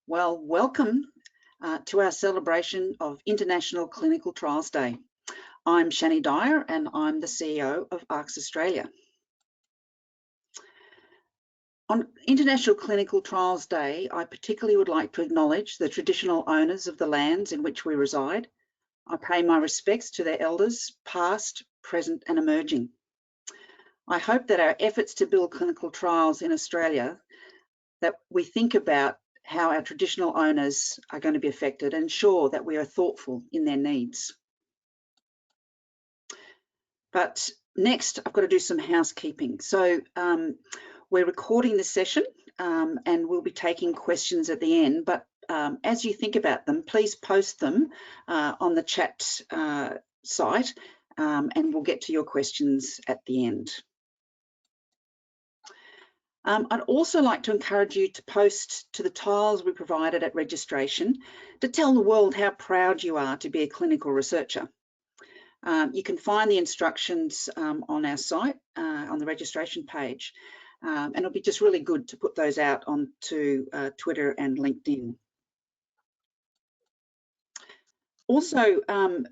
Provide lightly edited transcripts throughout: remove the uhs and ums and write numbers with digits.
Well, welcome to our celebration of International Clinical Trials Day. I'm Shani Dyer and I'm the CEO of ARCS Australia. On International Clinical Trials Day, I particularly would like to acknowledge the traditional owners of the lands in which we reside. I pay my respects to their elders, past, present and emerging. I hope that our efforts to build clinical trials in Australia, that we think about how our traditional owners are going to be affected and ensure that we are thoughtful in their needs. But next, I've got to do some housekeeping. So we're recording this session and we'll be taking questions at the end. But as you think about them, please post them on the chat site and we'll get to your questions at the end. I'd also like to encourage you to post to the tiles we provided at registration to tell the world how proud you are to be a clinical researcher. You can find the instructions on our site, on the registration page, and it'll be just really good to put those out onto Twitter and LinkedIn. Also,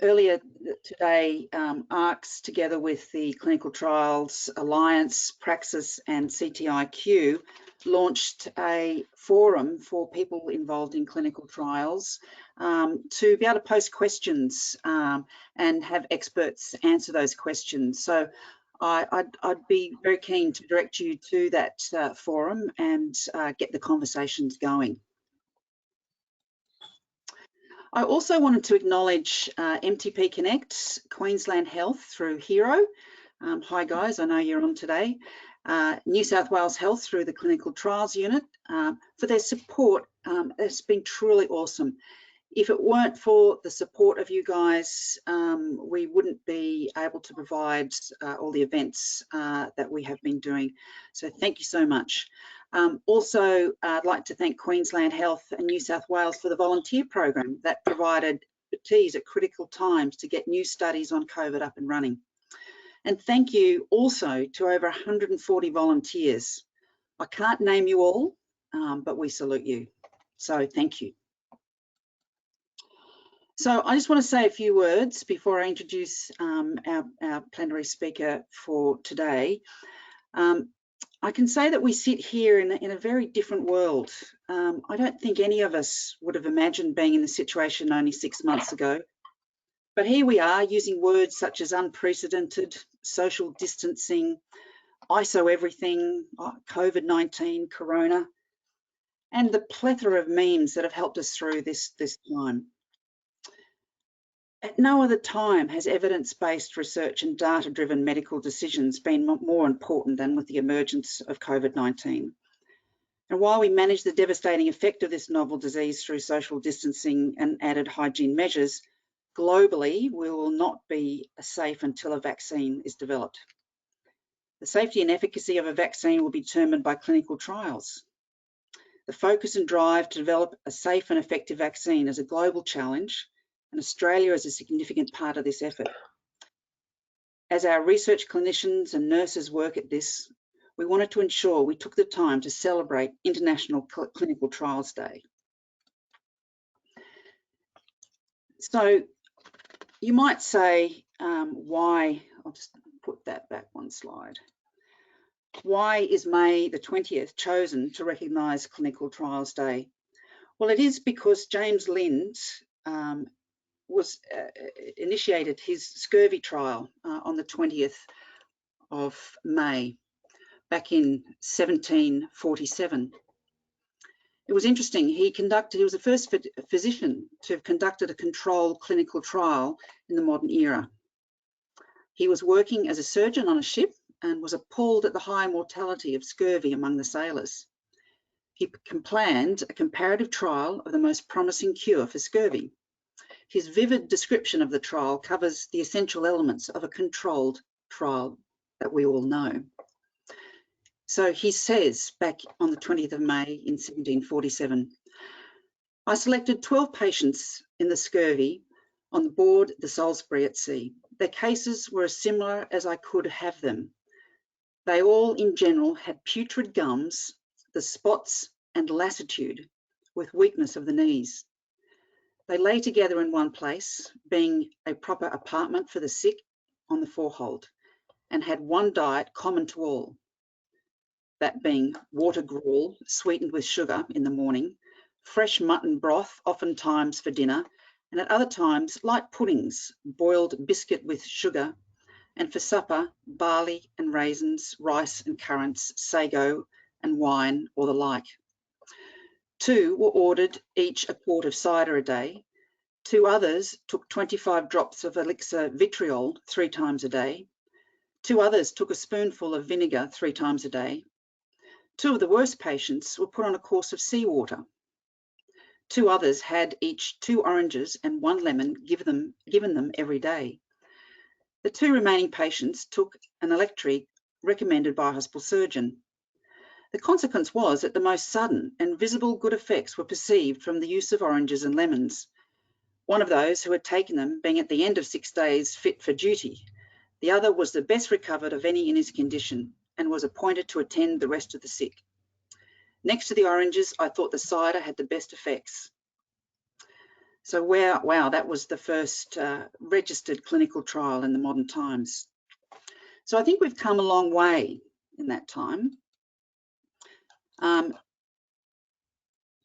earlier today, ARCS, together with the Clinical Trials Alliance, Praxis and CTIQ, launched a forum for people involved in clinical trials to be able to post questions and have experts answer those questions. So I'd be very keen to direct you to that forum and get the conversations going. I also wanted to acknowledge MTP Connect, Queensland Health through Hero. Hi guys, I know you're on today. New South Wales Health through the Clinical Trials Unit for their support. It's been truly awesome. If it weren't for the support of you guys, we wouldn't be able to provide all the events that we have been doing. So thank you so much. Also, I'd like to thank Queensland Health and New South Wales for the volunteer program that provided expertise at critical times to get new studies on COVID up and running. And thank you also to over 140 volunteers. I can't name you all, but we salute you. So thank you. So I just want to say a few words before I introduce our plenary speaker for today. I can say that we sit here in a very different world. I don't think any of us would have imagined being in the situation only 6 months ago. But here we are using words such as unprecedented, social distancing, ISO everything, COVID-19, Corona, and the plethora of memes that have helped us through this time. At no other time has evidence-based research and data-driven medical decisions been more important than with the emergence of COVID-19. And while we manage the devastating effect of this novel disease through social distancing and added hygiene measures, globally, we will not be safe until a vaccine is developed. The safety and efficacy of a vaccine will be determined by clinical trials. The focus and drive to develop a safe and effective vaccine is a global challenge, and Australia is a significant part of this effort. As our research clinicians and nurses work at this, we wanted to ensure we took the time to celebrate International Clinical Trials Day. So you might say, why, I'll just put that back one slide. Why is May the 20th chosen to recognise Clinical Trials Day? Well, it is because James Lind initiated his scurvy trial on the 20th of May back in 1747. It was interesting. He was the first physician to have conducted a controlled clinical trial in the modern era. He was working as a surgeon on a ship and was appalled at the high mortality of scurvy among the sailors. He planned a comparative trial of the most promising cure for scurvy. His vivid description of the trial covers the essential elements of a controlled trial that we all know. So he says back on the 20th of May in 1747, I selected 12 patients in the scurvy on board the Salisbury at sea. Their cases were as similar as I could have them. They all in general had putrid gums, the spots and lassitude with weakness of the knees. They lay together in one place, being a proper apartment for the sick on the forehold, and had one diet common to all, that being water gruel sweetened with sugar in the morning, fresh mutton broth oftentimes for dinner, and at other times light puddings, boiled biscuit with sugar, and for supper barley and raisins, rice and currants, sago and wine or the like. 2 were ordered each a quart of cider a day. 2 others took 25 drops of elixir vitriol 3 times a day. 2 others took a spoonful of vinegar 3 times a day. 2 of the worst patients were put on a course of seawater. 2 others had each 2 oranges and 1 lemon given them every day. The 2 remaining patients took an electric recommended by a hospital surgeon. The consequence was that the most sudden and visible good effects were perceived from the use of oranges and lemons. One of those who had taken them being at the end of 6 days fit for duty. The other was the best recovered of any in his condition and was appointed to attend the rest of the sick. Next to the oranges, I thought the cider had the best effects. So wow, that was the first registered clinical trial in the modern times. So I think we've come a long way in that time.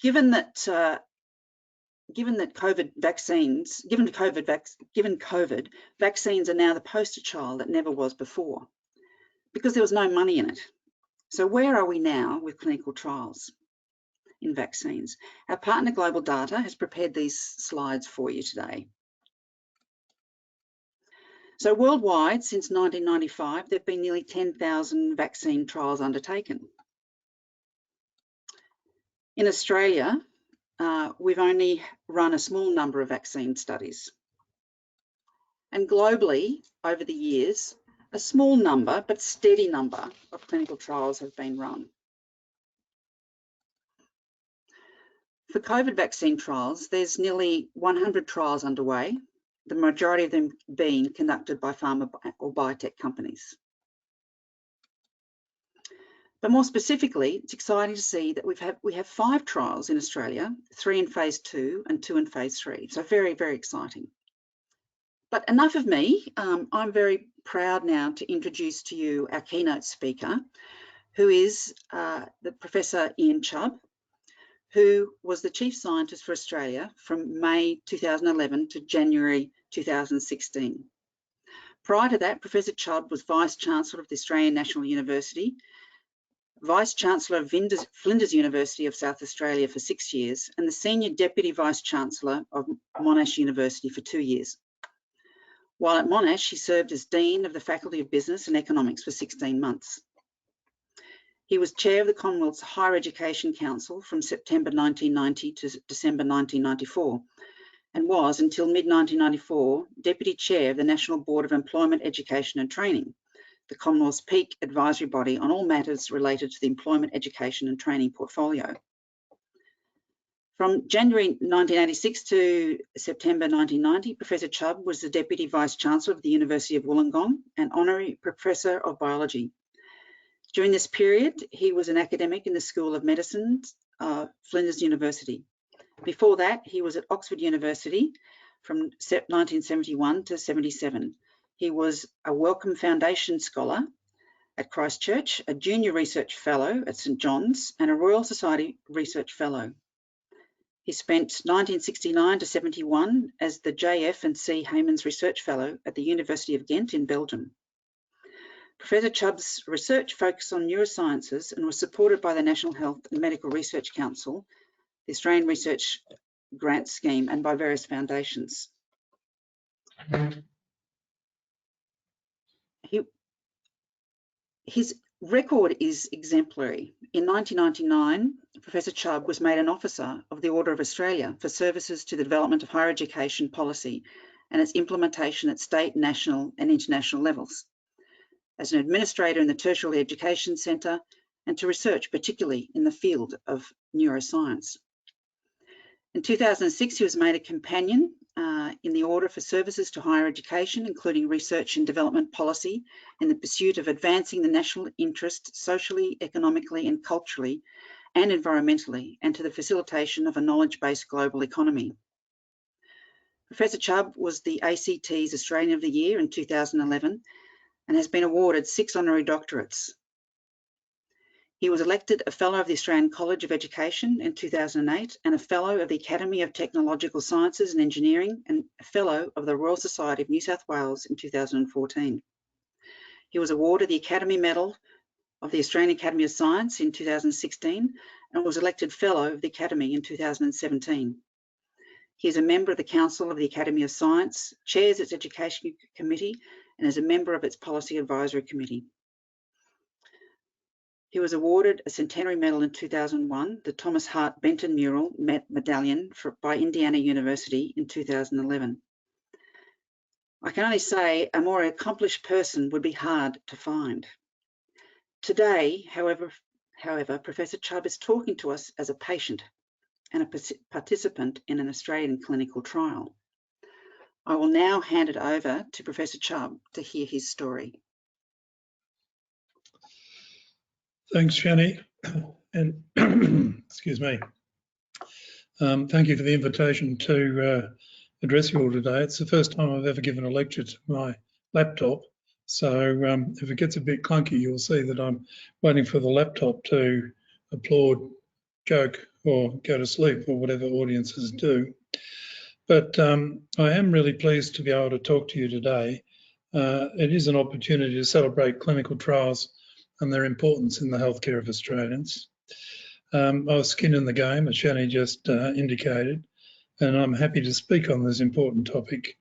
Given COVID vaccines, given COVID, vaccines are now the poster child that never was before, because there was no money in it. So where are we now with clinical trials in vaccines? Our partner Global Data has prepared these slides for you today. So worldwide, since 1995, there have been nearly 10,000 vaccine trials undertaken. In Australia, we've only run a small number of vaccine studies. And globally, over the years, a small number, but steady number of clinical trials have been run. For COVID vaccine trials, there's nearly 100 trials underway, the majority of them being conducted by pharma or biotech companies. But more specifically, it's exciting to see that we have 5 trials in Australia, 3 in phase 2 and 2 in phase 3. So very, very exciting. But enough of me. I'm very proud now to introduce to you our keynote speaker, who is the Professor Ian Chubb, who was the Chief Scientist for Australia from May 2011 to January 2016. Prior to that, Professor Chubb was Vice-Chancellor of the Australian National University, Vice-Chancellor of Flinders University of South Australia for 6 years, and the Senior Deputy Vice-Chancellor of Monash University for 2 years. While at Monash, he served as Dean of the Faculty of Business and Economics for 16 months. He was Chair of the Commonwealth's Higher Education Council from September 1990 to December 1994, and was, until mid-1994, Deputy Chair of the National Board of Employment, Education and Training, the Commonwealth's peak advisory body on all matters related to the employment, education and training portfolio. From January 1986 to September 1990, Professor Chubb was the Deputy Vice-Chancellor of the University of Wollongong and Honorary Professor of Biology. During this period, he was an academic in the School of Medicine, Flinders University. Before that, he was at Oxford University from 1971 to 77. He was a Wellcome Foundation Scholar at Christchurch, a Junior Research Fellow at St John's, and a Royal Society Research Fellow. He spent 1969 to 71 as the J.F. and C. Heymans Research Fellow at the University of Ghent in Belgium. Professor Chubb's research focused on neurosciences and was supported by the National Health and Medical Research Council, the Australian Research Grant Scheme, and by various foundations. His record is exemplary. In 1999, Professor Chubb was made an Officer of the Order of Australia for services to the development of higher education policy and its implementation at state, national and international levels, as an administrator in the Tertiary Education Centre, and to research particularly in the field of neuroscience. In 2006, he was made a Companion in the Order for Services to Higher Education, including research and development policy in the pursuit of advancing the national interest socially, economically and culturally, and environmentally, and to the facilitation of a knowledge-based global economy. Professor Chubb was the ACT's Australian of the Year in 2011 and has been awarded 6 honorary doctorates. He was elected a Fellow of the Australian College of Education in 2008 and a Fellow of the Academy of Technological Sciences and Engineering and a Fellow of the Royal Society of New South Wales in 2014. He was awarded the Academy Medal of the Australian Academy of Science in 2016 and was elected Fellow of the Academy in 2017. He is a member of the Council of the Academy of Science, chairs its Education Committee, and is a member of its Policy Advisory Committee. He was awarded a Centenary Medal in 2001, the Thomas Hart Benton Mural Medallion by Indiana University in 2011. I can only say a more accomplished person would be hard to find. Today, however, Professor Chubb is talking to us as a patient and a participant in an Australian clinical trial. I will now hand it over to Professor Chubb to hear his story. Thanks, Shani, and excuse me. Thank you for the invitation to address you all today. It's the first time I've ever given a lecture to my laptop, so if it gets a bit clunky, you'll see that I'm waiting for the laptop to applaud, joke, or go to sleep, or whatever audiences do. But I am really pleased to be able to talk to you today. It is an opportunity to celebrate clinical trials and their importance in the healthcare of Australians. I was skin in the game, as Shani just indicated, and I'm happy to speak on this important topic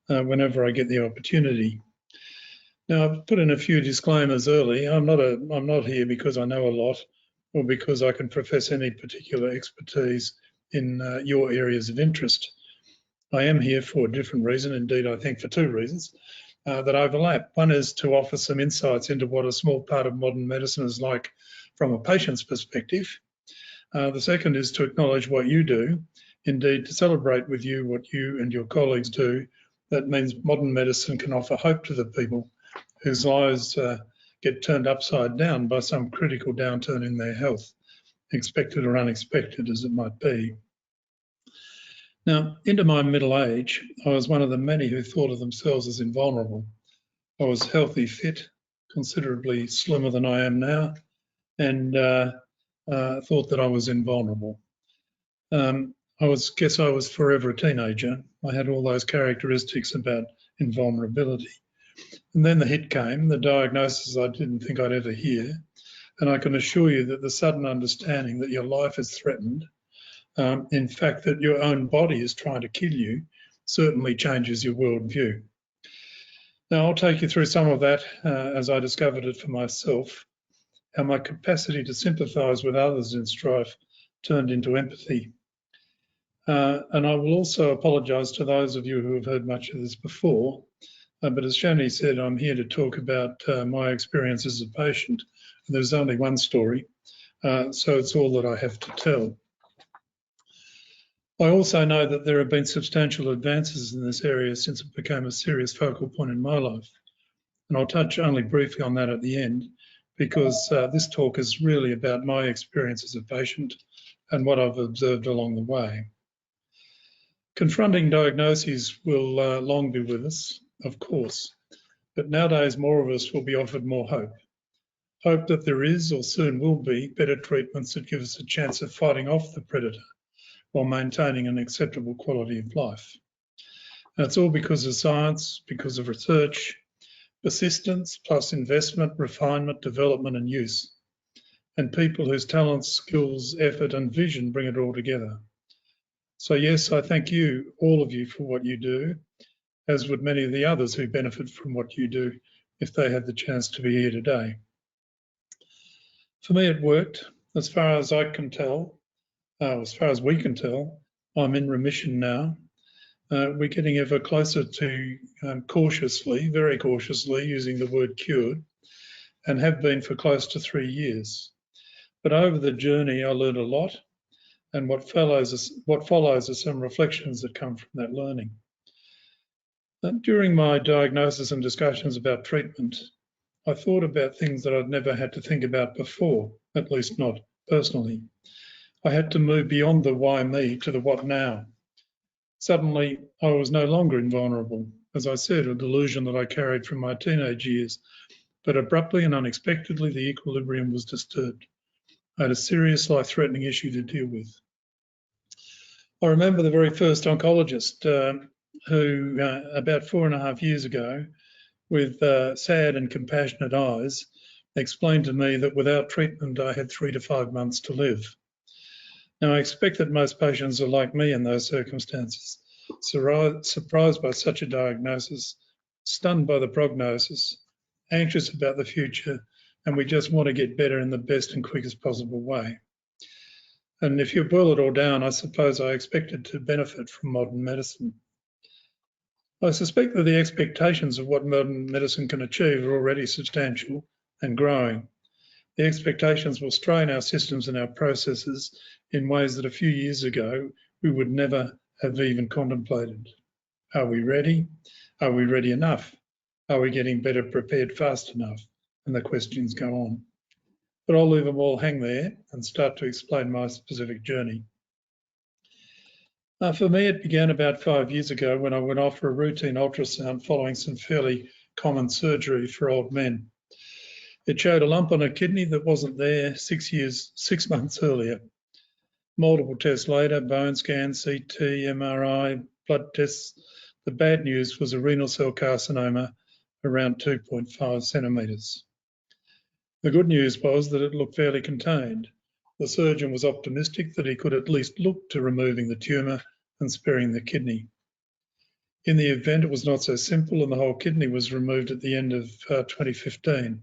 whenever I get the opportunity. Now, I've put in a few disclaimers early. I'm not here because I know a lot or because I can profess any particular expertise in your areas of interest. I am here for a different reason, indeed I think for 2 reasons that overlap. One is to offer some insights into what a small part of modern medicine is like from a patient's perspective. The second is to acknowledge what you do, indeed to celebrate with you what you and your colleagues do. That means modern medicine can offer hope to the people whose lives get turned upside down by some critical downturn in their health, expected or unexpected as it might be. Now, into my middle age, I was one of the many who thought of themselves as invulnerable. I was healthy, fit, considerably slimmer than I am now, and thought that I was invulnerable. I guess I was forever a teenager. I had all those characteristics about invulnerability. And then the hit came, the diagnosis I didn't think I'd ever hear. And I can assure you that the sudden understanding that your life is threatened, in fact, that your own body is trying to kill you, certainly changes your worldview. Now, I'll take you through some of that as I discovered it for myself, how my capacity to sympathise with others in strife turned into empathy. And I will also apologise to those of you who have heard much of this before, but as Shani said, I'm here to talk about my experience as a patient. There's only one story, so it's all that I have to tell. I also know that there have been substantial advances in this area since it became a serious focal point in my life. And I'll touch only briefly on that at the end, because this talk is really about my experience as a patient and what I've observed along the way. Confronting diagnoses will long be with us, of course, but nowadays more of us will be offered more hope. Hope that there is or soon will be better treatments that give us a chance of fighting off the predator while maintaining an acceptable quality of life. And it's all because of science, because of research, persistence plus investment, refinement, development and use, and people whose talents, skills, effort and vision bring it all together. So yes, I thank you, all of you, for what you do, as would many of the others who benefit from what you do if they had the chance to be here today. For me, it worked. As far as I can tell, as far as we can tell, I'm in remission now. We're getting ever closer to cautiously, very cautiously, using the word cured, and have been for close to 3 years. But over the journey, I learned a lot, and what follows are some reflections that come from that learning. During my diagnosis and discussions about treatment, I thought about things that I'd never had to think about before, at least not personally. I had to move beyond the why me to the what now. Suddenly, I was no longer invulnerable, as I said, a delusion that I carried from my teenage years, but abruptly and unexpectedly the equilibrium was disturbed. I had a serious life-threatening issue to deal with. I remember the very first oncologist who, about 4.5 years ago, with sad and compassionate eyes, explained to me that without treatment I had 3 to 5 months to live. Now, I expect that most patients are like me in those circumstances, surprised by such a diagnosis, stunned by the prognosis, anxious about the future, and we just want to get better in the best and quickest possible way. And if you boil it all down, I suppose I expected to benefit from modern medicine. I suspect that the expectations of what modern medicine can achieve are already substantial and growing. The expectations will strain our systems and our processes in ways that a few years ago we would never have even contemplated. Are we ready? Are we ready enough? Are we getting better prepared fast enough? And the questions go on. But I'll leave them all hang there and start to explain my specific journey. For me, it began about 5 years ago when I went off for a routine ultrasound following some fairly common surgery for old men. It showed a lump on a kidney that wasn't there 6 months earlier. Multiple tests later, bone scan, CT, MRI, blood tests. The bad news was a renal cell carcinoma around 2.5 centimetres. The good news was that it looked fairly contained. The surgeon was optimistic that he could at least look to removing the tumour and sparing the kidney. In the event, it was not so simple and the whole kidney was removed at the end of 2015.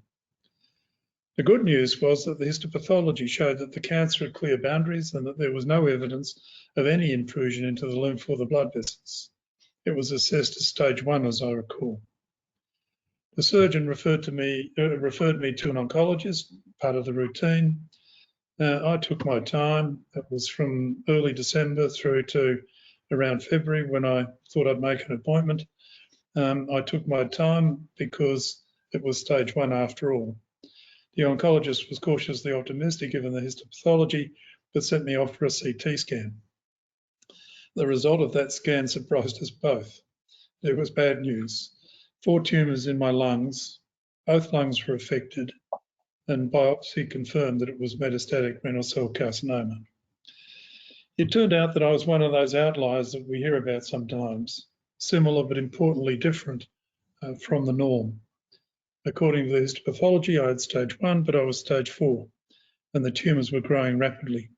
The good news was that the histopathology showed that the cancer had clear boundaries and that there was no evidence of any intrusion into the lymph or the blood vessels. It was assessed as stage 1, as I recall. The surgeon referred me to an oncologist, part of the routine. I took my time. It was from early December through to around February when I thought I'd make an appointment. I took my time because it was stage 1 after all. The oncologist was cautiously optimistic given the histopathology, but sent me off for a CT scan. The result of that scan surprised us both. It was bad news. 4 tumours in my lungs, both lungs were affected, and biopsy confirmed that it was metastatic renal cell carcinoma. It turned out that I was one of those outliers that we hear about sometimes, similar but importantly different from the norm. According to the histopathology, I had stage 1, but I was stage 4, and the tumours were growing rapidly.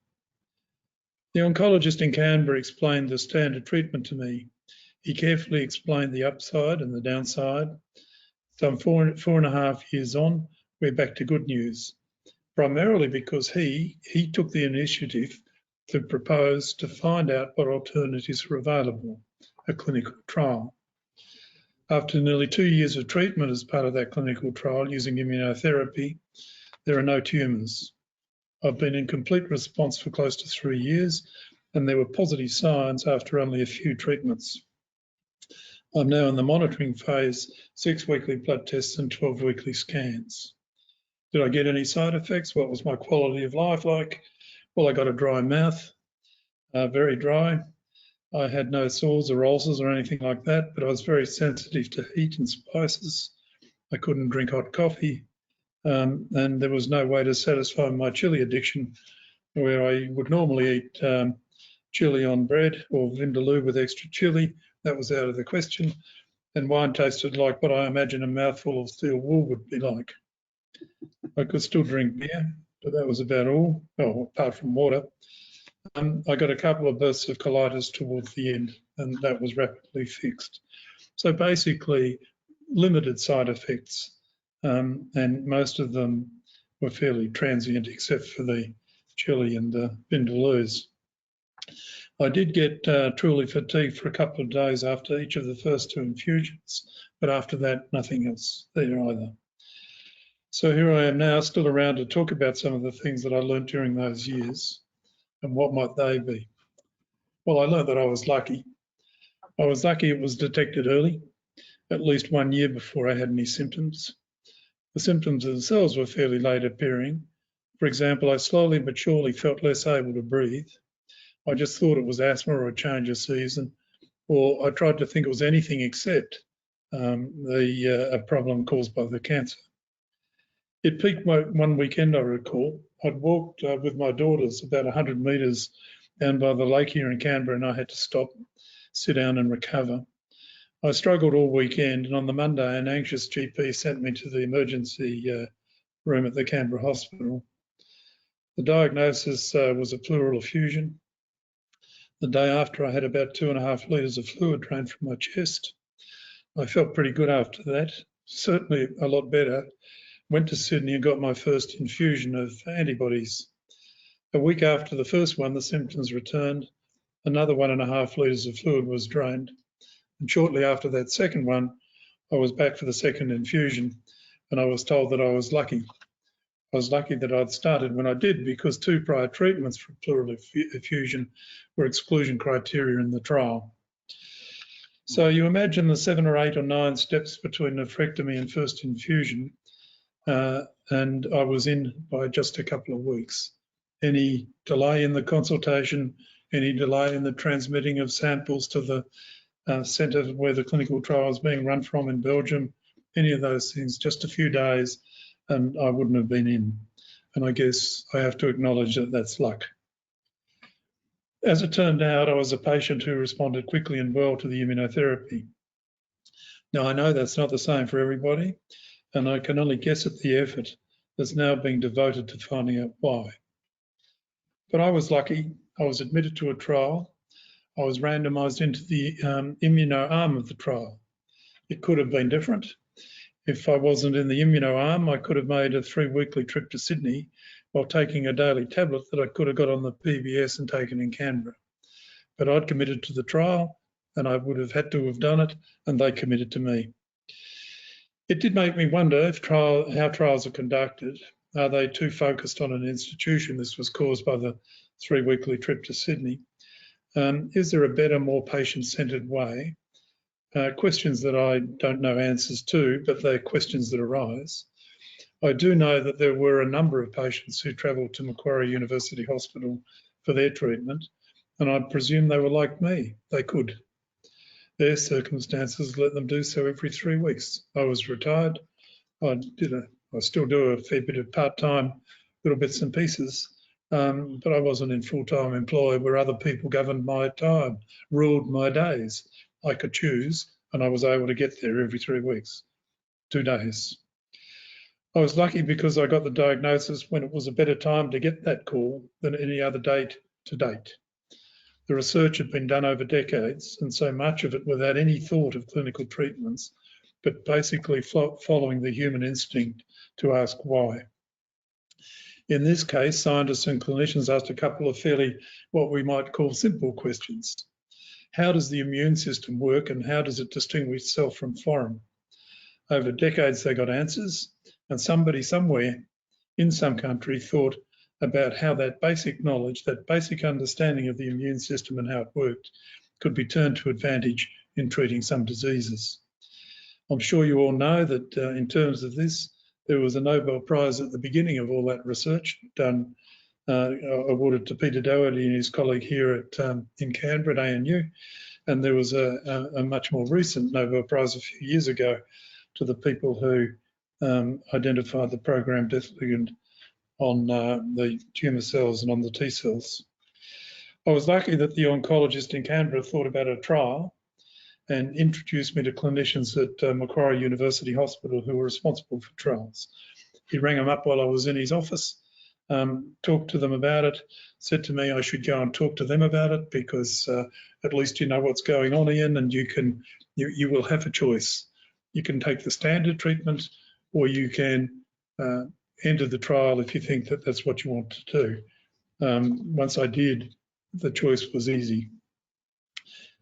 The oncologist in Canberra explained the standard treatment to me. He carefully explained the upside and the downside. Some 4.5 years on, we're back to good news, primarily because he took the initiative to propose to find out what alternatives were available, a clinical trial. After nearly 2 years of treatment as part of that clinical trial using immunotherapy, there are no tumours. I've been in complete response for close to 3 years, and there were positive signs after only a few treatments. I'm now in the monitoring phase, 6 weekly blood tests and 12 weekly scans. Did I get any side effects? What was my quality of life like? Well, I got a dry mouth, very dry. I had no sores or ulcers or anything like that, but I was very sensitive to heat and spices. I couldn't drink hot coffee, and there was no way to satisfy my chilli addiction, where I would normally eat chilli on bread or vindaloo with extra chilli. That was out of the question. And wine tasted like what I imagine a mouthful of steel wool would be like. I could still drink beer, but that was about all, well, apart from water. I got a couple of bursts of colitis towards the end, and that was rapidly fixed. So basically, limited side effects, and most of them were fairly transient, except for the chilli and the vindaloos. I did get truly fatigued for a couple of days after each of the first 2 infusions, but after that, nothing else there either. So here I am now, still around to talk about some of the things that I learned during those years. And what might they be? Well, I learned that I was lucky. I was lucky it was detected early, at least 1 year before I had any symptoms. The symptoms themselves were fairly late appearing, For example, I slowly but surely felt less able to breathe. I just thought it was asthma or a change of season, or I tried to think it was anything except a problem caused by the cancer. It peaked one weekend, I recall. I'd walked with my daughters about 100 metres down by the lake here in Canberra, and I had to stop, sit down and recover. I struggled all weekend, and on the Monday, an anxious GP sent me to the emergency room at the Canberra Hospital. The diagnosis was a pleural effusion. The day after, I had about 2.5 litres of fluid drained from my chest. I felt pretty good after that, certainly a lot better. Went to Sydney and got my first infusion of antibodies. A week after the first one, the symptoms returned. Another 1.5 litres of fluid was drained. And shortly after that second one, I was back for the second infusion, and I was told that I was lucky. I was lucky that I'd started when I did, because 2 prior treatments for pleural effusion were exclusion criteria in the trial. So you imagine the 7 or 8 or 9 steps between nephrectomy and first infusion, and I was in by just a couple of weeks. Any delay in the consultation, any delay in the transmitting of samples to the centre where the clinical trial is being run from in Belgium, any of those things, just a few days, and I wouldn't have been in. And I guess I have to acknowledge that that's luck. As it turned out, I was a patient who responded quickly and well to the immunotherapy. Now, I know that's not the same for everybody, and I can only guess at the effort that's now being devoted to finding out why. But I was lucky. I was admitted to a trial. I was randomised into the immuno arm of the trial. It could have been different. If I wasn't in the immuno arm, I could have made a 3-weekly trip to Sydney while taking a daily tablet that I could have got on the PBS and taken in Canberra. But I'd committed to the trial, and I would have had to have done it, and they committed to me. It did make me wonder how trials are conducted. Are they too focused on an institution? This was caused by the 3-weekly trip to Sydney. Is there a better, more patient-centred way? Questions that I don't know answers to, but they're questions that arise. I do know that there were a number of patients who travelled to Macquarie University Hospital for their treatment, and I presume they were like me. They could. Their circumstances let them do so every 3 weeks. I was retired. I still do a fair bit of part-time, little bits and pieces, but I wasn't in full-time employ where other people governed my time, ruled my days. I could choose, and I was able to get there every 3 weeks, 2 days. I was lucky because I got the diagnosis when it was a better time to get that call than any other date to date. The research had been done over decades, and so much of it without any thought of clinical treatments, but basically following the human instinct to ask why. In this case, scientists and clinicians asked a couple of fairly, what we might call, simple questions. How does the immune system work, and how does it distinguish itself from foreign? Over decades, they got answers, and somebody somewhere in some country thought about how that basic knowledge, that basic understanding of the immune system and how it worked, could be turned to advantage in treating some diseases. I'm sure you all know that in terms of this, there was a Nobel Prize at the beginning of all that research done, awarded to Peter Doherty and his colleague here in Canberra at ANU, and there was a much more recent Nobel Prize a few years ago to the people who identified the programmed death ligand on the tumour cells and on the T cells. I was lucky that the oncologist in Canberra thought about a trial and introduced me to clinicians at Macquarie University Hospital who were responsible for trials. He rang them up while I was in his office, talked to them about it, said to me I should go and talk to them about it because at least you know what's going on, Ian, and you will have a choice. You can take the standard treatment, or you can enter the trial if you think that that's what you want to do. Once I did, the choice was easy.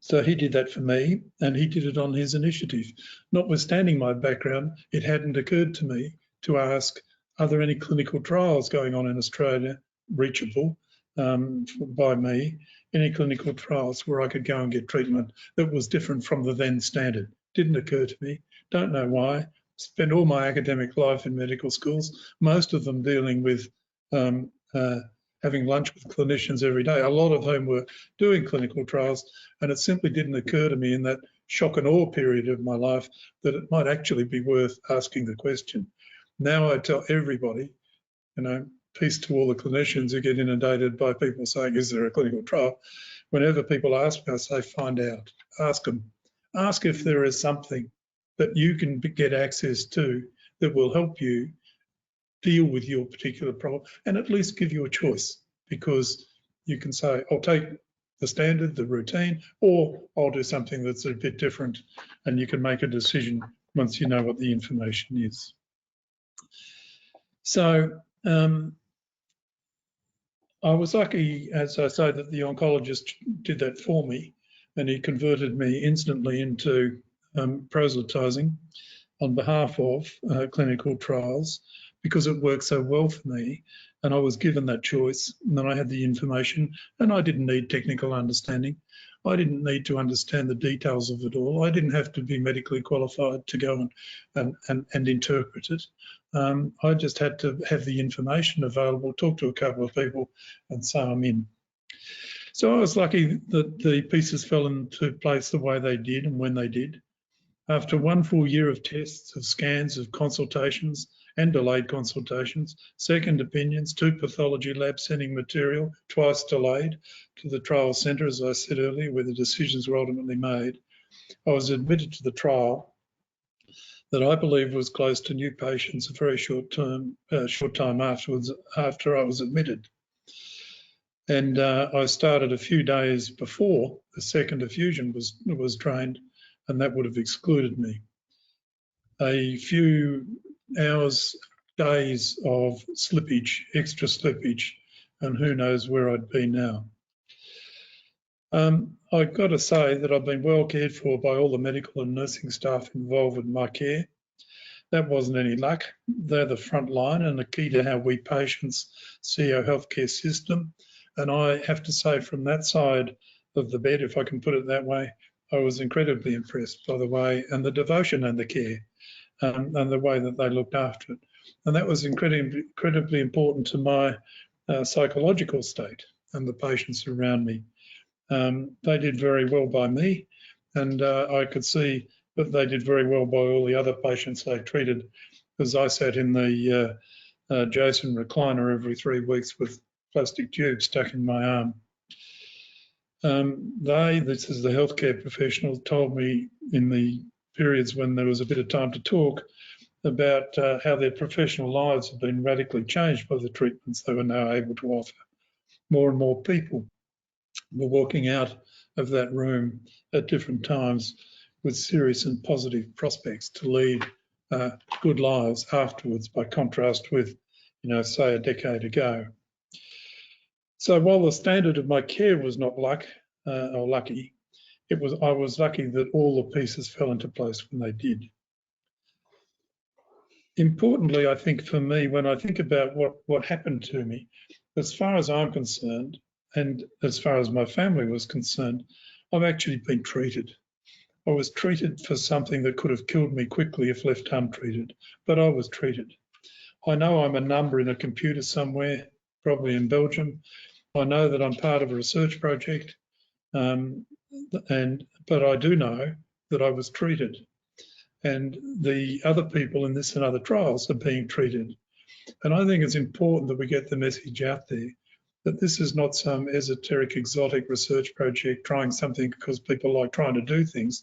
So he did that for me, and he did it on his initiative. Notwithstanding my background, it hadn't occurred to me to ask, are there any clinical trials going on in Australia, reachable by me, any clinical trials where I could go and get treatment that was different from the then standard? Didn't occur to me, don't know why. Spent all my academic life in medical schools, most of them dealing with having lunch with clinicians every day, a lot of whom were doing clinical trials, and it simply didn't occur to me in that shock and awe period of my life that it might actually be worth asking the question. Now I tell everybody, you know, peace to all the clinicians who get inundated by people saying, is there a clinical trial? Whenever people ask me, I say, find out, ask them. Ask if there is something that you can get access to that will help you deal with your particular problem and at least give you a choice, because you can say, I'll take the standard, the routine, or I'll do something that's a bit different, and you can make a decision once you know what the information is. So I was lucky, as I say, that the oncologist did that for me, and he converted me instantly into proselytising on behalf of clinical trials, because it worked so well for me, and I was given that choice, and then I had the information, and I didn't need technical understanding. I didn't need to understand the details of it all. I didn't have to be medically qualified to go and interpret it. I just had to have the information available, talk to a couple of people, and say I'm in. So I was lucky that the pieces fell into place the way they did and when they did. After 1 full year of tests, of scans, of consultations and delayed consultations, second opinions, 2 pathology labs sending material, twice delayed, to the trial centre, as I said earlier, where the decisions were ultimately made, I was admitted to the trial that I believe was close to new patients a very short time afterwards, after I was admitted. And I started a few days before the second effusion was drained, and that would have excluded me. A few hours, days of slippage, extra slippage, and who knows where I'd be now. I've got to say that I've been well cared for by all the medical and nursing staff involved with my care. That wasn't any luck. They're the front line and the key to how we patients see our healthcare system. And I have to say, from that side of the bed, if I can put it that way, I was incredibly impressed by the way and the devotion and the care and the way that they looked after it. And that was incredibly important to my psychological state and the patients around me. They did very well by me, and I could see that they did very well by all the other patients they treated, because I sat in the Jason recliner every 3 weeks with plastic tubes stuck in my arm. This is the healthcare professionals, told me in the periods when there was a bit of time to talk about how their professional lives have been radically changed by the treatments they were now able to offer. More and more people were walking out of that room at different times with serious and positive prospects to lead good lives afterwards, by contrast with, say, a decade ago. So while the standard of my care was not lucky, I was lucky that all the pieces fell into place when they did. Importantly, I think for me, when I think about what happened to me, as far as I'm concerned, and as far as my family was concerned, I've actually been treated. I was treated for something that could have killed me quickly if left untreated, but I was treated. I know I'm a number in a computer somewhere, probably in Belgium. I know that I'm part of a research project, but I do know that I was treated. And the other people in this and other trials are being treated. And I think it's important that we get the message out there that this is not some esoteric, exotic research project trying something because people like trying to do things.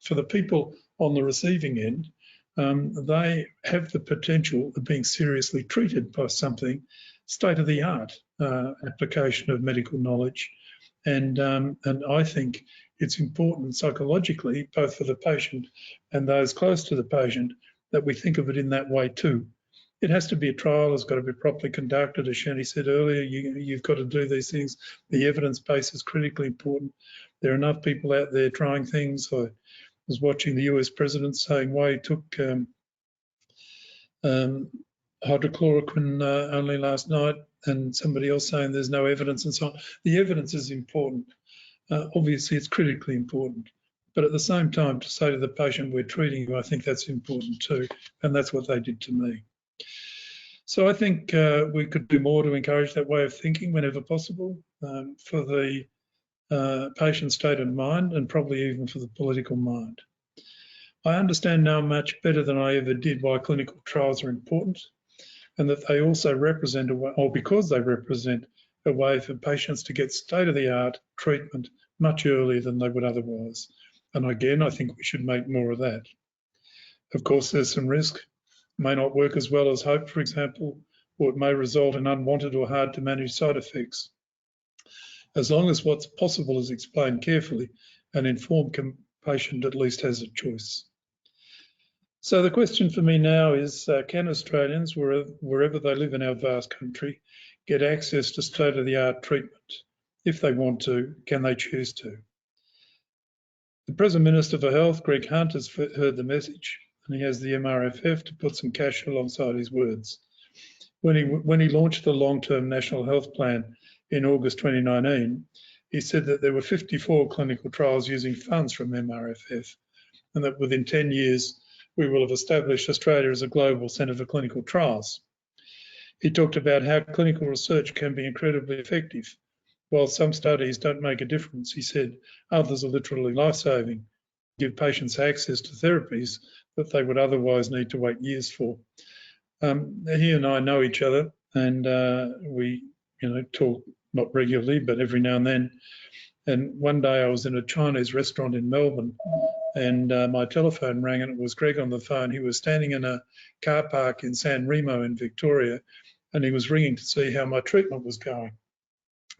For the people on the receiving end, they have the potential of being seriously treated by something state-of-the-art application of medical knowledge. And I think it's important psychologically, both for the patient and those close to the patient, that we think of it in that way too. It has to be a trial, it's got to be properly conducted. As Shani said earlier, you've got to do these things. The evidence base is critically important. There are enough people out there trying things. I was watching the US president saying why he took hydrochloroquine only last night, and somebody else saying there's no evidence and so on. The evidence is important. Obviously, it's critically important. But at the same time, to say to the patient, we're treating you, I think that's important too. And that's what they did to me. So I think we could do more to encourage that way of thinking whenever possible for the patient state of mind and probably even for the political mind. I understand now much better than I ever did why clinical trials are important, and that they also represent, or because they represent, a way for patients to get state-of-the-art treatment much earlier than they would otherwise. And again, I think we should make more of that. Of course, there's some risk. It may not work as well as hoped, for example, or it may result in unwanted or hard to manage side effects. As long as what's possible is explained carefully, an informed patient at least has a choice. So the question for me now is, can Australians, wherever they live in our vast country, get access to state-of-the-art treatment? If they want to, can they choose to? The present Minister for Health, Greg Hunt, has heard the message, and he has the MRFF to put some cash alongside his words. When he launched the long-term National Health Plan in August 2019, he said that there were 54 clinical trials using funds from MRFF, and that within 10 years, we will have established Australia as a global centre for clinical trials. He talked about how clinical research can be incredibly effective. While some studies don't make a difference, he said, others are literally life-saving, give patients access to therapies that they would otherwise need to wait years for. He and I know each other, and we, talk not regularly, but every now and then. And one day I was in a Chinese restaurant in Melbourne, and my telephone rang, and it was Greg on the phone. He was standing in a car park in San Remo in Victoria, and he was ringing to see how my treatment was going.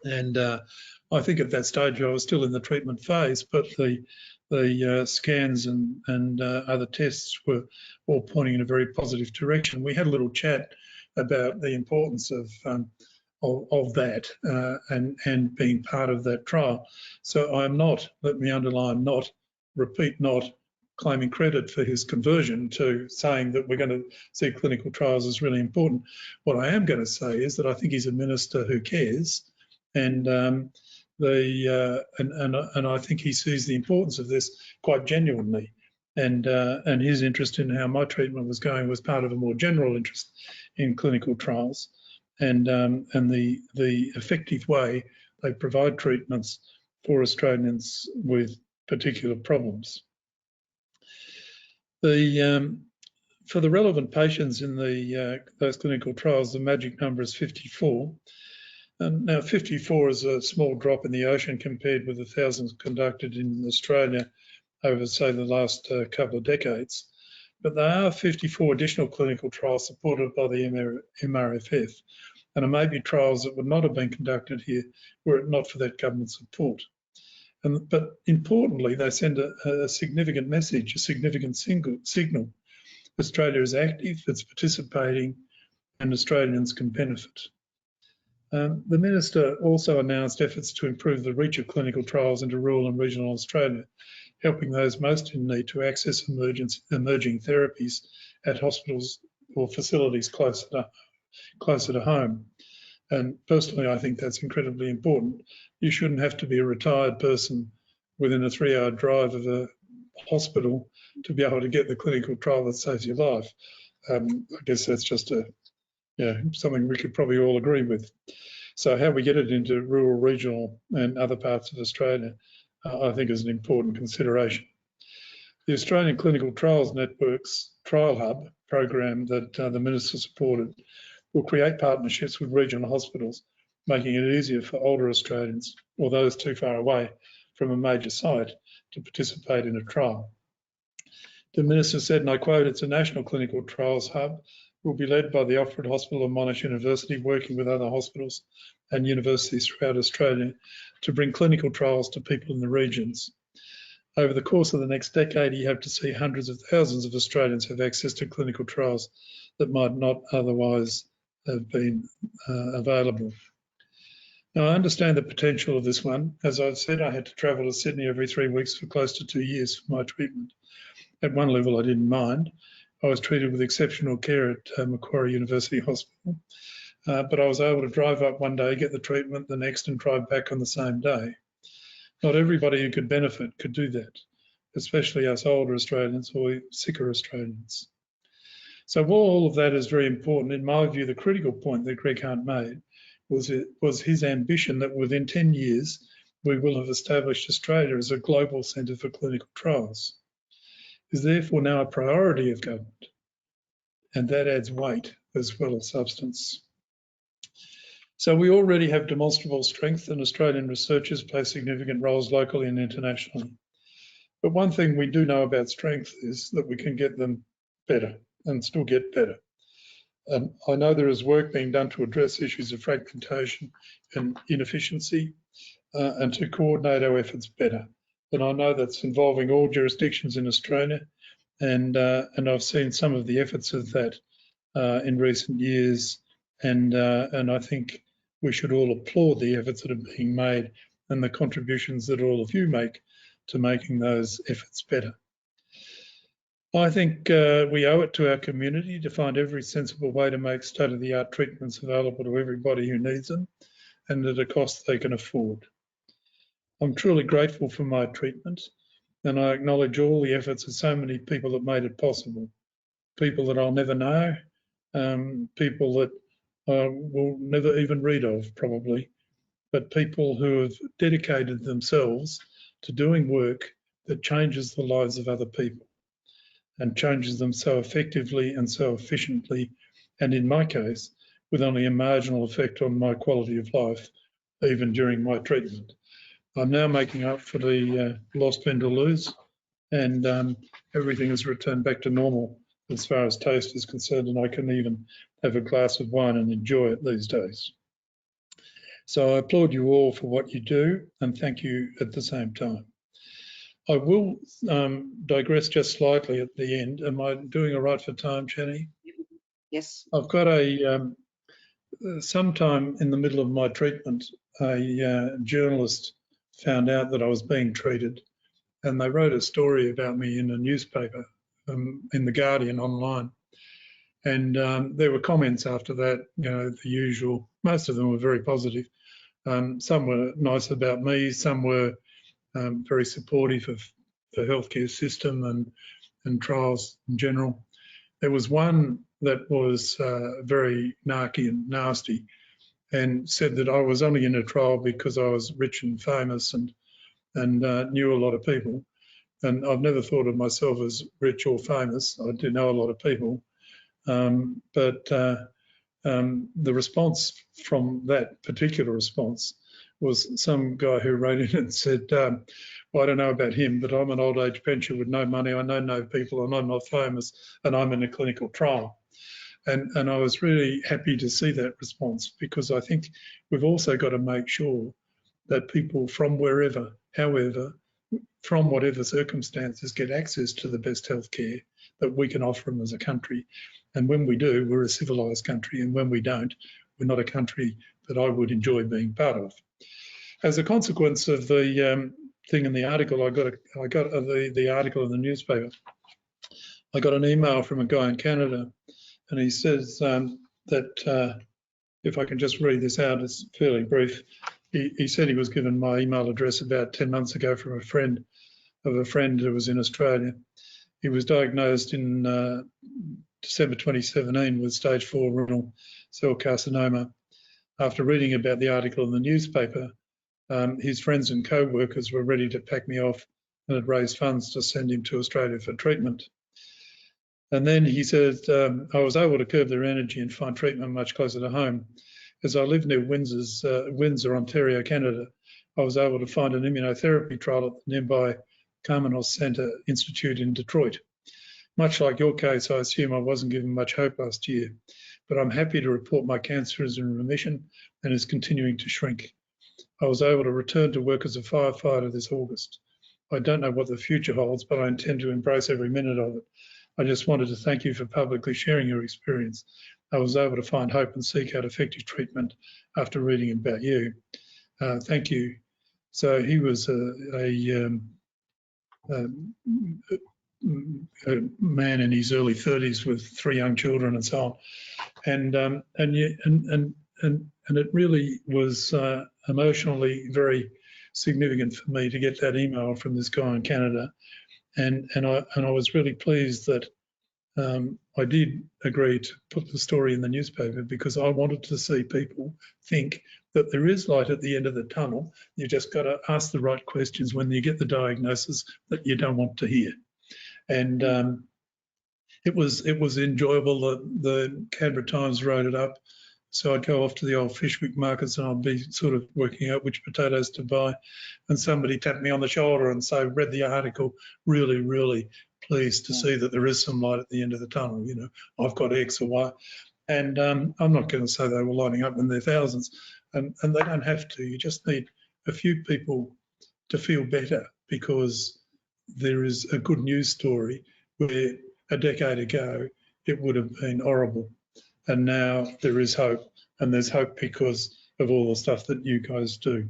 And I think at that stage I was still in the treatment phase, but the scans and other tests were all pointing in a very positive direction. We had a little chat about the importance of that and being part of that trial. So I'm not, let me underline, not claiming credit for his conversion to saying that we're going to see clinical trials as really important. What I am going to say is that I think he's a minister who cares, and I think he sees the importance of this quite genuinely. And his interest in how my treatment was going was part of a more general interest in clinical trials and the effective way they provide treatments for Australians with particular problems. For the relevant patients in those clinical trials, the magic number is 54. Now, 54 is a small drop in the ocean compared with the thousands conducted in Australia over, say, the last couple of decades. But there are 54 additional clinical trials supported by the MRFF, and there may be trials that would not have been conducted here were it not for that government support. But importantly, they send a significant message, a significant signal. Australia is active, it's participating, and Australians can benefit. The Minister also announced efforts to improve the reach of clinical trials into rural and regional Australia, helping those most in need to access emerging therapies at hospitals or facilities closer to home. And personally, I think that's incredibly important. You shouldn't have to be a retired person within a 3-hour drive of a hospital to be able to get the clinical trial that saves your life. I guess that's just something we could probably all agree with. So how we get it into rural, regional and other parts of Australia, I think is an important consideration. The Australian Clinical Trials Network's Trial Hub program that the Minister supported will create partnerships with regional hospitals, making it easier for older Australians or those too far away from a major site to participate in a trial. The Minister said, and I quote, "It's a national clinical trials hub, will be led by the Oxford Hospital and Monash University, working with other hospitals and universities throughout Australia to bring clinical trials to people in the regions. Over the course of the next decade, you hope to see hundreds of thousands of Australians have access to clinical trials that might not otherwise have been available." Now, I understand the potential of this one. As I've said, I had to travel to Sydney every 3 weeks for close to 2 years for my treatment. At one level, I didn't mind. I was treated with exceptional care at Macquarie University Hospital, but I was able to drive up one day, get the treatment the next and drive back on the same day. Not everybody who could benefit could do that, especially us older Australians or sicker Australians. So while all of that is very important, in my view, the critical point that Greg Hunt made was his ambition that within 10 years, we will have established Australia as a global centre for clinical trials. It is therefore now a priority of government, and that adds weight as well as substance. So we already have demonstrable strength, and Australian researchers play significant roles locally and internationally. But one thing we do know about strength is that we can get them better and still get better. And I know there is work being done to address issues of fragmentation and inefficiency and to coordinate our efforts better. And I know that's involving all jurisdictions in Australia, and I've seen some of the efforts of that in recent years, and I think we should all applaud the efforts that are being made and the contributions that all of you make to making those efforts better. I think we owe it to our community to find every sensible way to make state-of-the-art treatments available to everybody who needs them and at a cost they can afford. I'm truly grateful for my treatment, and I acknowledge all the efforts of so many people that made it possible. People that I'll never know, people that I will never even read of probably, but people who have dedicated themselves to doing work that changes the lives of other people and changes them so effectively and so efficiently, and in my case, with only a marginal effect on my quality of life, even during my treatment. I'm now making up for the lost Vindaloo's, and everything has returned back to normal as far as taste is concerned, and I can even have a glass of wine and enjoy it these days. So I applaud you all for what you do, and thank you at the same time. I will digress just slightly at the end. Am I doing all right for time, Jenny? Yes. I've got sometime in the middle of my treatment, a journalist found out that I was being treated, and they wrote a story about me in a newspaper, in The Guardian online. And there were comments after that, you know, the usual. Most of them were very positive. Some were nice about me, some were very supportive of the healthcare system and trials in general. There was one that was very narky and nasty and said that I was only in a trial because I was rich and famous and knew a lot of people. And I've never thought of myself as rich or famous. I do know a lot of people. But the response from that particular response was some guy who wrote in and said, well, I don't know about him, but I'm an old age pensioner with no money. I know no people and I'm not famous and I'm in a clinical trial. And I was really happy to see that response, because I think we've also got to make sure that people from wherever, however, from whatever circumstances, get access to the best healthcare that we can offer them as a country. And when we do, we're a civilised country, and when we don't, we're not a country that I would enjoy being part of. As a consequence of the thing in the article, I got the article in the newspaper. I got an email from a guy in Canada, and he says that if I can just read this out, it's fairly brief. He said he was given my email address about 10 months ago from a friend who was in Australia. He was diagnosed in December 2017 with stage 4 renal cell carcinoma. After reading about the article in the newspaper, his friends and co-workers were ready to pack me off and had raised funds to send him to Australia for treatment. And then he said, I was able to curb their energy and find treatment much closer to home. As I live near Windsor, Ontario, Canada, I was able to find an immunotherapy trial at the nearby Carmenos Centre Institute in Detroit. Much like your case, I assume I wasn't given much hope last year, but I'm happy to report my cancer is in remission and is continuing to shrink. I was able to return to work as a firefighter this August. I don't know what the future holds, but I intend to embrace every minute of it. I just wanted to thank you for publicly sharing your experience. I was able to find hope and seek out effective treatment after reading about you. Thank you. So he was a man in his early 30s with 3 young children and so on, and it really was emotionally very significant for me to get that email from this guy in Canada, and I was really pleased that I did agree to put the story in the newspaper because I wanted to see people think that there is light at the end of the tunnel. You just got to ask the right questions when you get the diagnosis that you don't want to hear. And it was enjoyable. The Canberra Times wrote it up. So I'd go off to the old Fishwick markets and I'd be sort of working out which potatoes to buy. And somebody tapped me on the shoulder and say, read the article, really, really pleased to see that there is some light at the end of the tunnel. You know, I've got X or Y. And I'm not going to say they were lining up in their thousands. And they don't have to. You just need a few people to feel better because there is a good news story where a decade ago it would have been horrible. And now there is hope, and there's hope because of all the stuff that you guys do.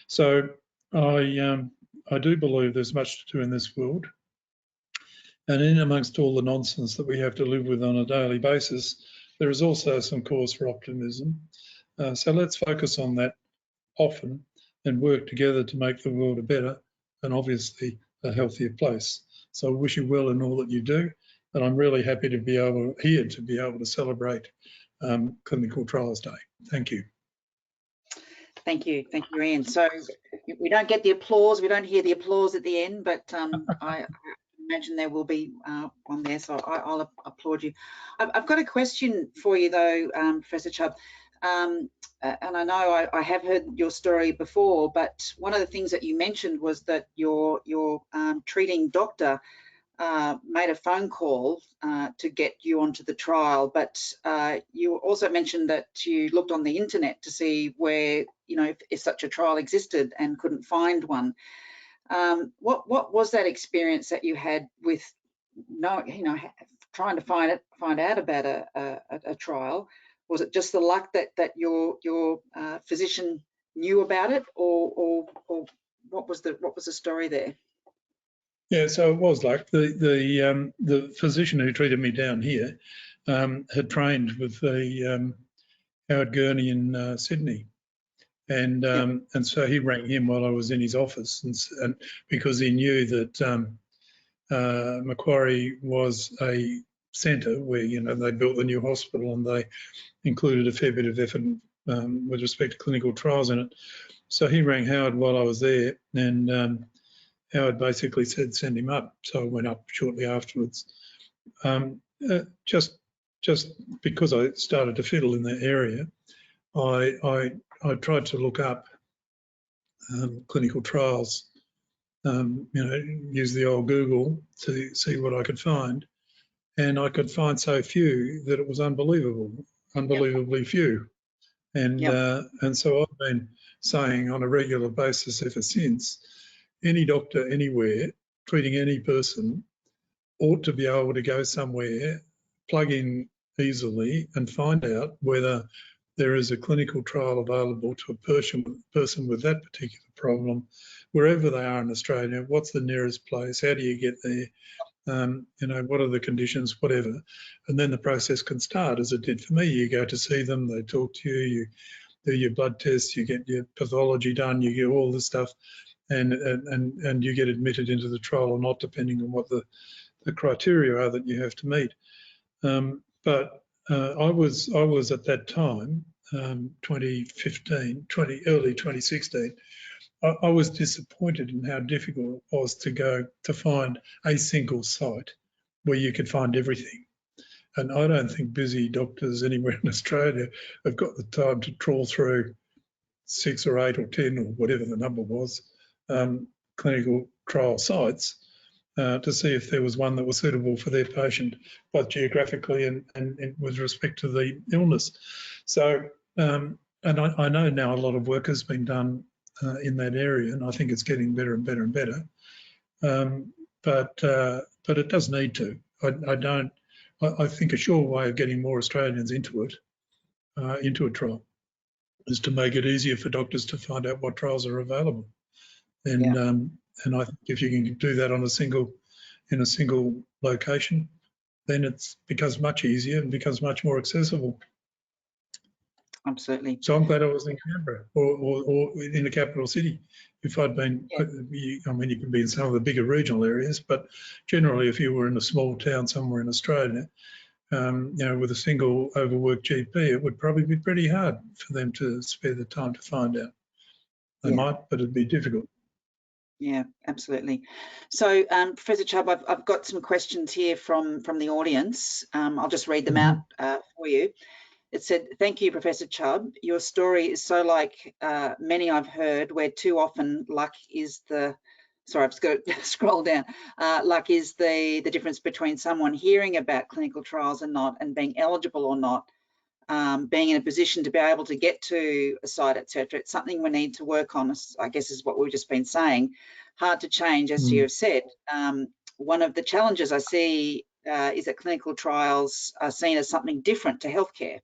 So I do believe there's much to do in this world. And in amongst all the nonsense that we have to live with on a daily basis, there is also some cause for optimism. So let's focus on that often and work together to make the world a better and obviously a healthier place. So I wish you well in all that you do. And I'm really happy to be able to celebrate Clinical Trials Day. Thank you. Thank you, Ian. So we don't get the applause, we don't hear the applause at the end, but I imagine there will be one there, so I'll applaud you. I've got a question for you though, Professor Chubb. And I know I have heard your story before, but one of the things that you mentioned was that your treating doctor made a phone call to get you onto the trial, but you also mentioned that you looked on the internet to see where, you know, if such a trial existed and couldn't find one. What was that experience that you had with trying to find out about a trial? Was it just the luck that your physician knew about it, or what was the story there? Yeah, so it was like the physician who treated me down here had trained with the Howard Gurney in Sydney, and so he rang him while I was in his office, and because he knew that Macquarie was a centre where, you know, they built the new hospital and they included a fair bit of effort with respect to clinical trials in it. So he rang Howard while I was there, and Howard basically said, send him up. So I went up shortly afterwards. Just because I started to fiddle in that area, I tried to look up clinical trials, you know, use the old Google to see what I could find. And I could find so few that it was unbelievably few. And so I've been saying on a regular basis ever since, any doctor anywhere treating any person ought to be able to go somewhere, plug in easily and find out whether there is a clinical trial available to a person with that particular problem, wherever they are in Australia. What's the nearest place? How do you get there? You know, what are the conditions, whatever. And then the process can start, as it did for me. You go to see them, they talk to you, you do your blood tests, you get your pathology done, you get all this stuff, and you get admitted into the trial or not, depending on what the criteria are that you have to meet. But I was at that time, 2015, early 2016, I was disappointed in how difficult it was to go to find a single site where you could find everything. And I don't think busy doctors anywhere in Australia have got the time to trawl through 6 or 8 or 10 or whatever the number was, clinical trial sites to see if there was one that was suitable for their patient, both geographically and with respect to the illness. So, and I know now a lot of work has been done in that area, and I think it's getting better and better and better. But it does need to. I think a sure way of getting more Australians into it, into a trial, is to make it easier for doctors to find out what trials are available. And I think if you can do that in a single location, then it becomes much easier and becomes much more accessible. Absolutely. So I'm glad I was in Canberra or in the capital city. If I'd been, I mean, you can be in some of the bigger regional areas, but generally if you were in a small town somewhere in Australia, with a single overworked GP, it would probably be pretty hard for them to spare the time to find out. They might, but it'd be difficult. Yeah, absolutely. So, Professor Chubb, I've got some questions here from the audience. I'll just read them out for you. It said, "Thank you, Professor Chubb. Your story is so like many I've heard, where too often luck is the..." Sorry, I've just got to scroll down. "Luck is the difference between someone hearing about clinical trials and not, and being eligible or not, being in a position to be able to get to a site, etc. It's something we need to work on," I guess is what we've just been saying. "Hard to change, as you have said. One of the challenges I see is that clinical trials are seen as something different to healthcare.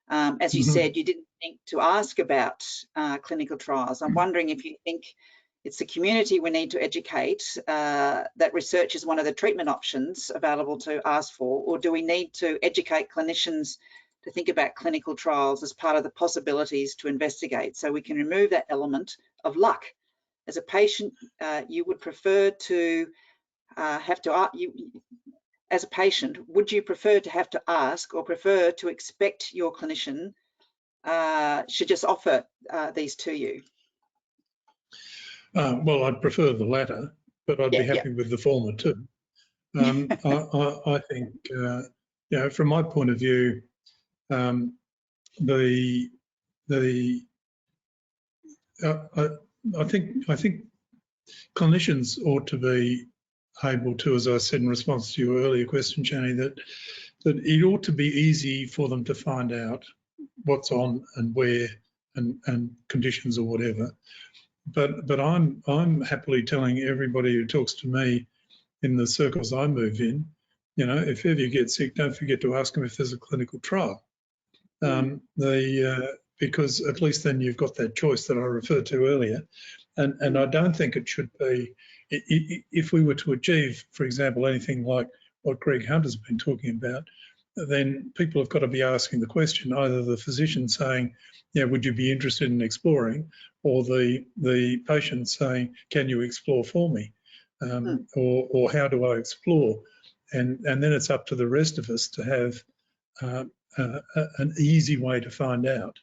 As you said, you didn't think to ask about clinical trials. I'm wondering if you think it's the community we need to educate that research is one of the treatment options available to ask for, or do we need to educate clinicians to think about clinical trials as part of the possibilities to investigate, so we can remove that element of luck? As a patient, you would prefer to as a patient, would you prefer to have to ask, or prefer to expect your clinician should just offer these to you?" Well, I'd prefer the latter, but I'd be happy with the former too. I think, from my point of view, I think clinicians ought to be able to, as I said in response to your earlier question, Shani, that it ought to be easy for them to find out what's on and where and conditions or whatever. But I'm happily telling everybody who talks to me in the circles I move in, if ever you get sick, don't forget to ask them if there's a clinical trial. Because at least then you've got that choice that I referred to earlier. And I don't think it should be, if we were to achieve, for example, anything like what Greg Hunter's been talking about, then people have got to be asking the question, either the physician saying, would you be interested in exploring, or the patient saying, can you explore for me? Or how do I explore? And then it's up to the rest of us to have an easy way to find out,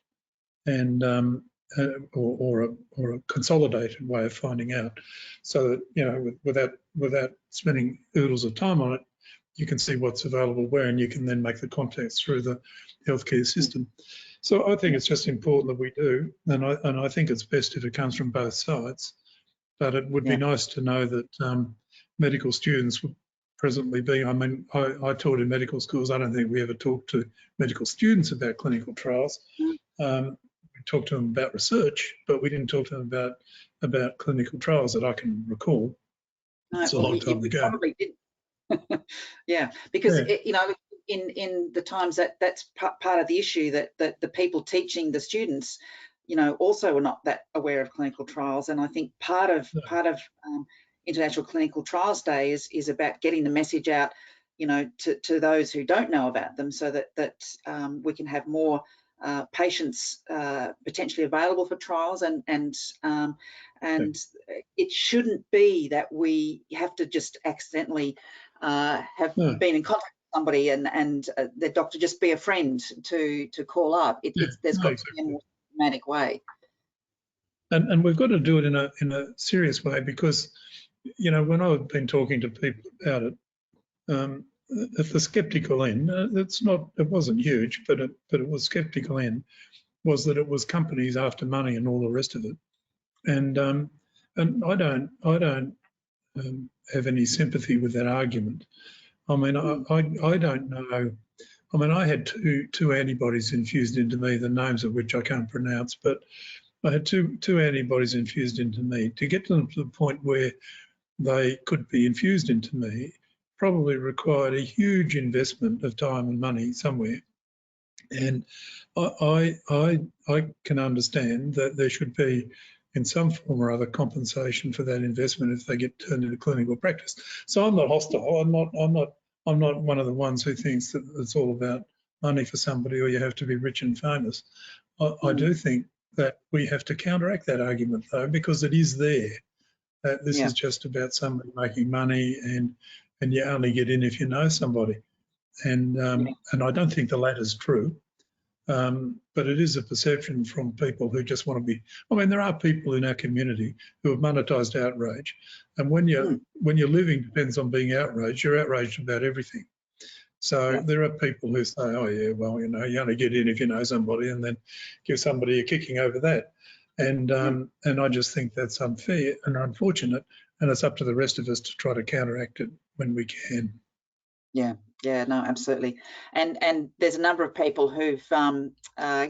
and or a consolidated way of finding out, so that without spending oodles of time on it, you can see what's available where, and you can then make the contacts through the healthcare system. So I think it's just important that we do, and I think it's best if it comes from both sides. But it would be nice to know that medical students would presently be, I taught in medical schools. I don't think we ever talked to medical students about clinical trials. We talked to them about research, but we didn't talk to them about clinical trials that I can recall. It's a long time ago. Probably did. Yeah, because in the times that's part of the issue, that the people teaching the students, also are not that aware of clinical trials. And I think part of International Clinical Trials Day is about getting the message out, to those who don't know about them, so that we can have more patients potentially available for trials, and it shouldn't be that we have to just accidentally have been in contact with somebody and the doctor just be a friend to call up. There's got to be a more systematic way. And we've got to do it in a serious way, because when I've been talking to people about it, at the sceptical end, it wasn't huge, but it was sceptical end, was that it was companies after money and all the rest of it. And I don't have any sympathy with that argument. I don't know. I had two antibodies infused into me, the names of which I can't pronounce, but I had two antibodies infused into me. To get them to the point where they could be infused into me probably required a huge investment of time and money somewhere. And I can understand that there should be, in some form or other, compensation for that investment if they get turned into clinical practice. So I'm not hostile. I'm not one of the ones who thinks that it's all about money for somebody, or you have to be rich and famous. I do think that we have to counteract that argument, though, because it is there. This is just about somebody making money, and you only get in if you know somebody. and I don't think the latter's true. But it is a perception from people who just want to be. I mean, there are people in our community who have monetised outrage, and when your living depends on being outraged, you're outraged about everything. So there are people who say, "Oh yeah, well, you know, you only get in if you know somebody," and then give somebody a kicking over that. And I just think that's unfair and unfortunate, and it's up to the rest of us to try to counteract it when we can. Yeah, no, absolutely. And there's a number of people who've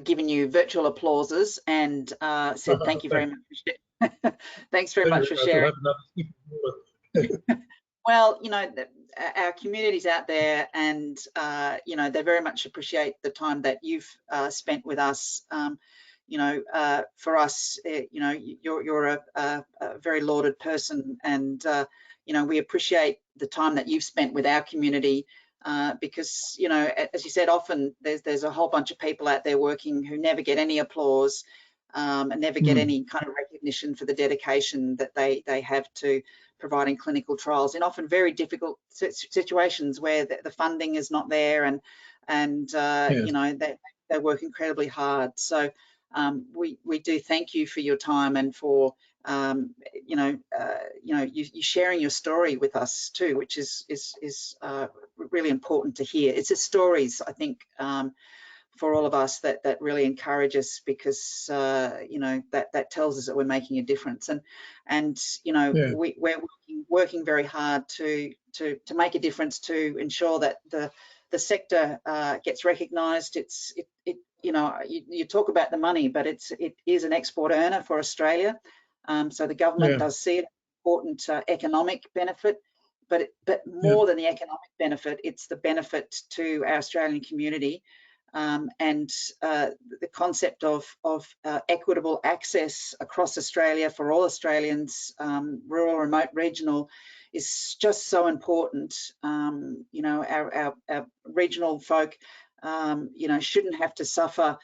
given you virtual applauses and said thank you very much. Thanks very much for sharing. Well, you know, our community's out there, and you know, they very much appreciate the time that you've spent with us. You know, for us, you know, you're a very lauded person, and you know, we appreciate the time that you've spent with our community, because, you know, as you said, often there's a whole bunch of people out there working who never get any applause and never get any kind of recognition for the dedication that they have to providing clinical trials in often very difficult situations where the funding is not there, and you know, they work incredibly hard. So we do thank you for your time and for you know, you sharing your story with us too, which is really important to hear. It's the stories, I think, for all of us that really encourage us, because you know, that tells us that we're making a difference, and you know, we're working very hard to make a difference, to ensure that the sector gets recognised. You know, you talk about the money, but it is an export earner for Australia. So the government does see it as an important economic benefit, but more than the economic benefit, it's the benefit to our Australian community, and the concept of equitable access across Australia for all Australians, rural, remote, regional, is just so important. You know, our regional folk, you know, shouldn't have to suffer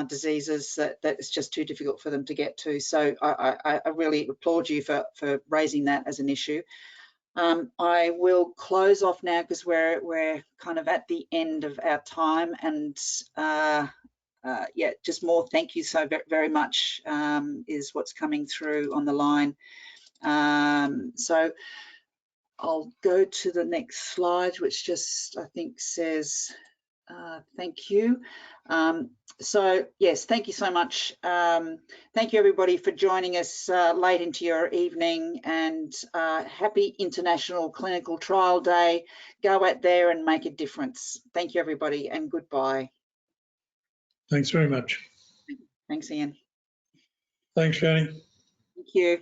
diseases that it's just too difficult for them to get to. So I really applaud you for raising that as an issue. I will close off now because we're kind of at the end of our time, and yeah, just more thank you so very much is what's coming through on the line. So I'll go to the next slide, which just, I think, says thank you. So yes, thank you so much. Thank you everybody for joining us late into your evening, and happy International Clinical Trial Day. Go out there and make a difference. Thank you everybody, and goodbye. Thanks very much. Thanks, Ian. Thanks, Shani. Thank you.